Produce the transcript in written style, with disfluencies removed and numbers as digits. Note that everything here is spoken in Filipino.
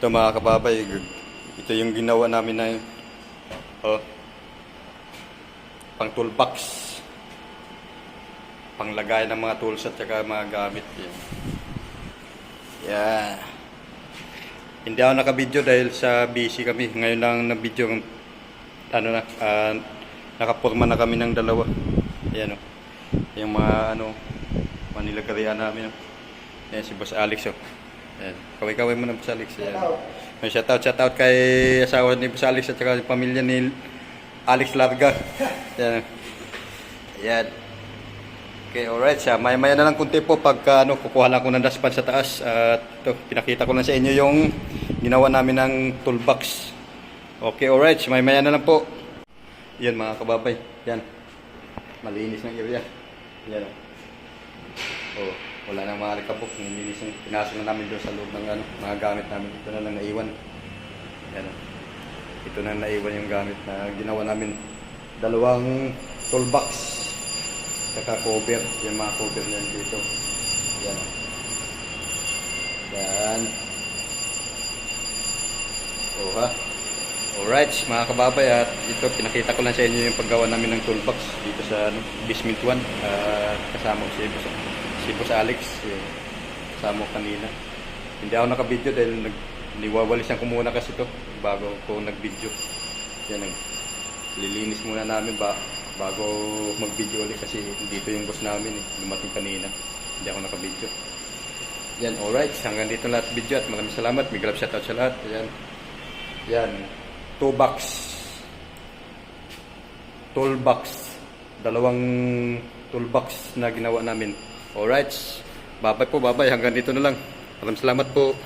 Ito mga kababay, ito yung ginawa namin na pang toolbox, panglagay ng mga tools at saka mga gamit. Yan. Hindi ako naka-video dahil sa busy kami. Ngayon lang na-video, nakapurma na kami ng dalawa. Ayan yung mga manilagarian namin. Ayan si Boss Alex. Ayan. Kaway-kaway mo na Boss Alex. May shoutout kay asawa ni Boss Alex at saka pamilya ni Alex Larga. Ayan. Ayan. Okay, alright. Maya-maya na lang kunti po pagka kukuha lang ko ng dustpan sa taas. At pinakita ko lang sa inyo yung ginawa namin ng toolbox. Okay, alright. Maya-maya na lang po. Yan mga kababay. Yan. Malinis ng area. Yan. Oh, wala nang mga alikabok. Nilinis ng pinasok na namin doon sa loob ng mga gamit namin. Ito na lang naiwan. Yan. Ito na naiwan yung gamit na ginawa namin. Dalawang toolbox. Saka cover. Yung mga cover na dito. Yan. Yan. Oh ha. Alright mga kababay, at ito pinakita ko lang sa inyo yung paggawa namin ng toolbox dito sa basement 1. Kasama ko si Boss Alex. Kasama ko kanina. Hindi ako naka-video dahil niwawalisan ko muna kasi ito bago ko nag-video. Yan, naglilinis muna namin bago mag-video ulit kasi dito yung boss namin lumating kanina. Hindi ako naka-video. Yan, alright. Hanggang dito lahat video at maraming salamat. Big love shoutout sa lahat. Yan. Toolbox. Dalawang toolbox na ginawa namin. Alright. Bye-bye po, bye-bye. Hanggang dito na lang. Maraming salamat po.